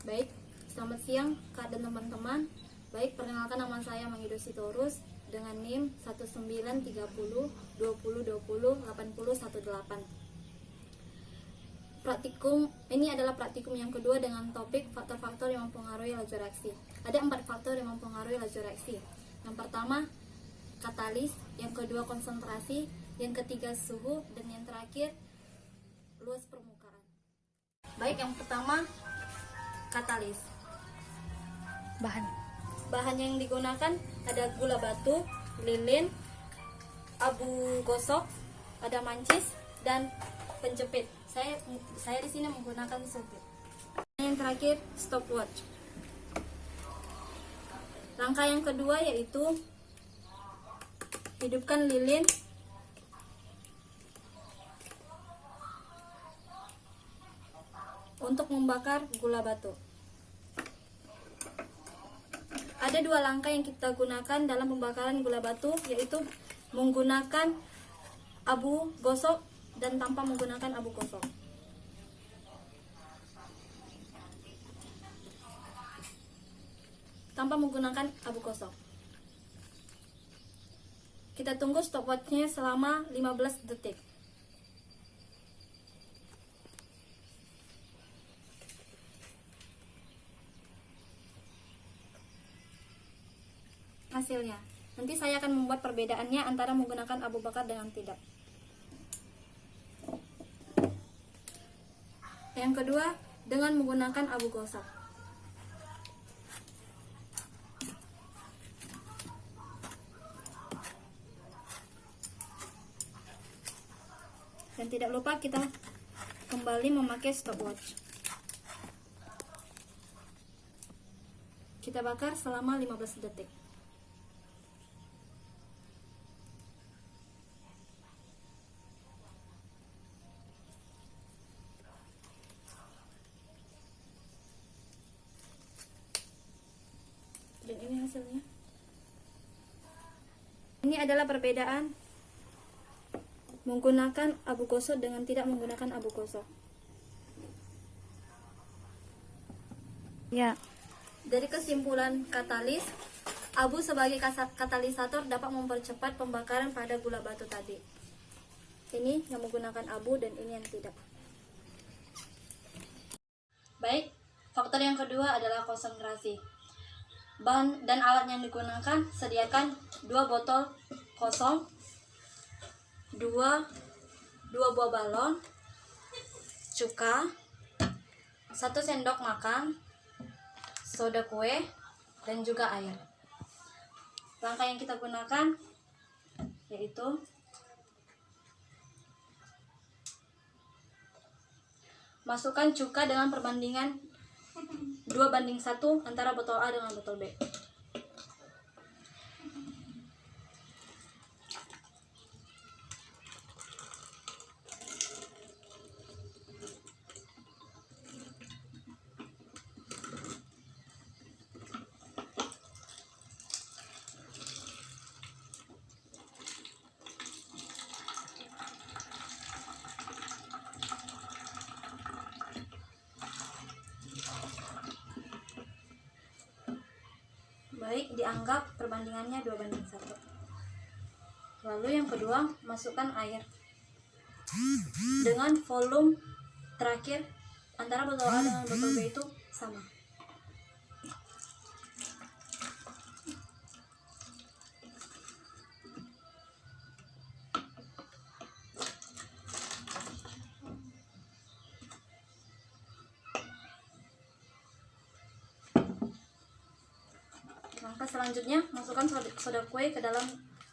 Baik, selamat siang Kak dan teman-teman. Baik, perkenalkan nama saya Mangido Sitorus dengan NIM 193020208018. Praktikum ini adalah praktikum yang kedua dengan topik faktor-faktor yang mempengaruhi laju reaksi. Ada 4 faktor yang mempengaruhi laju reaksi. Yang pertama, katalis, yang kedua konsentrasi, yang ketiga suhu, dan yang terakhir luas permukaan. Baik, yang pertama katalis. Bahan yang digunakan ada gula batu, lilin, abu gosok, ada mancis, dan penjepit. Saya di sini menggunakan sempit. Yang terakhir stopwatch. Langkah yang kedua yaitu hidupkan lilin untuk membakar gula batu. Ada 2 langkah yang kita gunakan dalam pembakaran gula batu, yaitu menggunakan abu gosok dan tanpa menggunakan abu gosok. Tanpa menggunakan abu gosok. Kita tunggu stopwatch-nya selama 15 detik. Hasilnya, nanti saya akan membuat perbedaannya antara menggunakan abu bakar dengan tidak. Yang kedua, dengan menggunakan abu gosok. Dan tidak lupa kita kembali memakai stopwatch. Kita bakar selama 15 detik. Dan ini hasilnya. Ini adalah perbedaan menggunakan abu gosok dengan tidak menggunakan abu gosok. Ya. Dari kesimpulan katalis, abu sebagai katalisator dapat mempercepat pembakaran pada gula batu tadi. Ini yang menggunakan abu dan ini yang tidak. Baik, faktor yang kedua adalah konsentrasi. Bahan dan alat yang digunakan, sediakan 2 botol kosong, 2 buah balon, cuka, 1 sendok makan, soda kue, dan juga air. Langkah yang kita gunakan yaitu masukkan cuka dengan perbandingan 2:1 antara botol A dengan botol B. Baik, dianggap perbandingannya 2:1. Lalu yang kedua, masukkan air dengan volume terakhir antara botol A dengan botol B itu sama. Langkah selanjutnya, masukkan soda kue ke dalam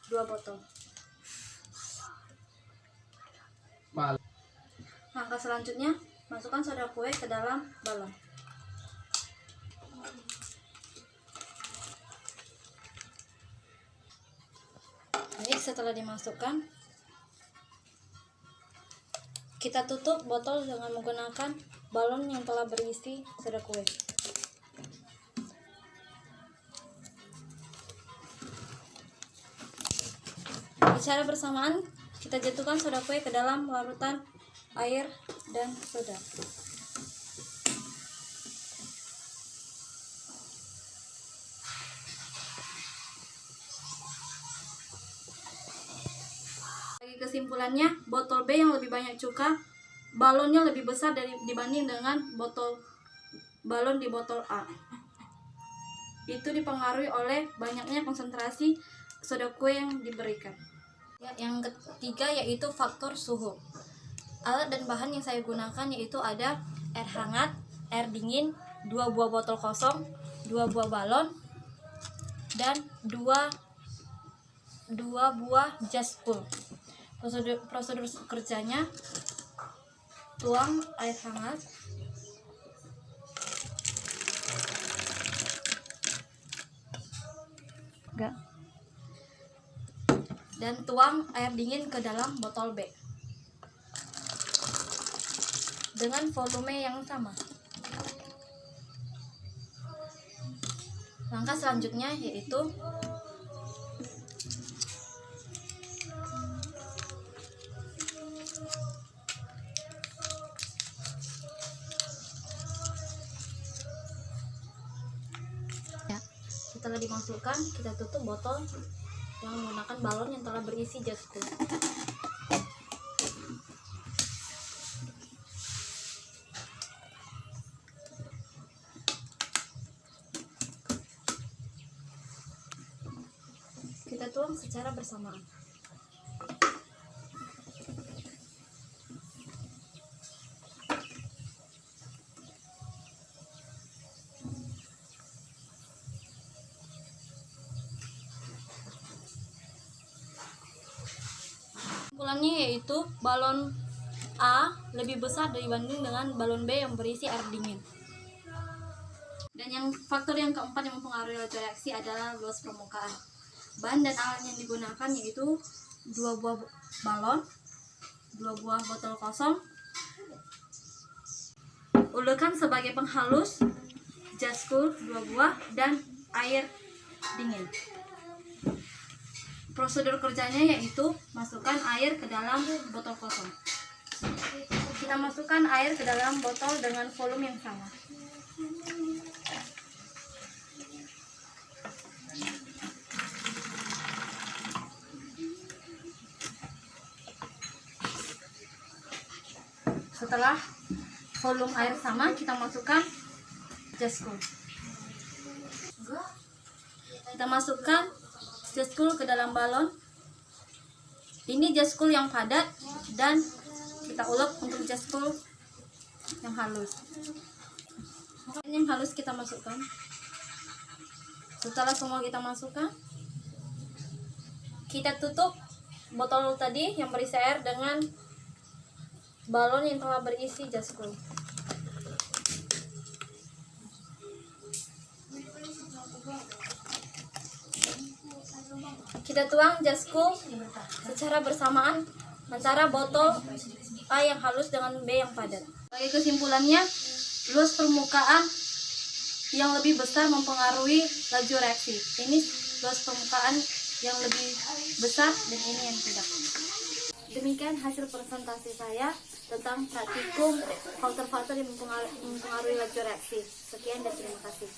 2 botol. Langkah selanjutnya, masukkan soda kue ke dalam balon. Baik, setelah dimasukkan, kita tutup botol dengan menggunakan balon yang telah berisi soda kue. Secara bersamaan, kita jatuhkan soda kue ke dalam larutan air dan soda. kesimpulannya, botol B yang lebih banyak cuka, balonnya lebih besar dibanding dengan balon di botol A. Itu dipengaruhi oleh banyaknya konsentrasi soda kue yang diberikan. Yang ketiga yaitu faktor suhu. Alat dan bahan yang saya gunakan yaitu ada air hangat, air dingin, 2 buah botol kosong, 2 buah balon, dan 2 buah jas cool. Prosedur kerjanya, tuang air hangat, dan tuang air dingin ke dalam botol B dengan volume yang sama. Langkah selanjutnya yaitu setelah dimasukkan, kita tutup botol yang menggunakan balon yang telah berisi jas cool. Kita tuang secara bersamaan. Kesimpulannya yaitu balon A lebih besar dibanding dengan balon B yang berisi air dingin. Dan yang faktor yang keempat yang mempengaruhi laju reaksi adalah luas permukaan. Bahan dan alat yang digunakan yaitu 2 buah balon, 2 buah botol kosong, ulekan sebagai penghalus, jas cool 2 buah, dan air dingin. Prosedur kerjanya yaitu masukkan air ke dalam botol kosong. Kita masukkan air ke dalam botol dengan volume yang sama. Setelah volume air sama, kita masukkan jas cool. Kita masukkan jas cool ke dalam balon. Ini jas cool yang padat dan kita ulek untuk jas cool yang halus. Yang halus kita masukkan. Setelah semua kita masukkan, kita tutup botol tadi yang berisi air dengan balon yang telah berisi jas cool. Kita tuang jas cool secara bersamaan antara botol A yang halus dengan B yang padat. Sebagai kesimpulannya, luas permukaan yang lebih besar mempengaruhi laju reaksi. Ini luas permukaan yang lebih besar dan ini yang tidak. Demikian hasil presentasi saya tentang praktikum faktor-faktor yang mempengaruhi laju reaksi. Sekian dan terima kasih.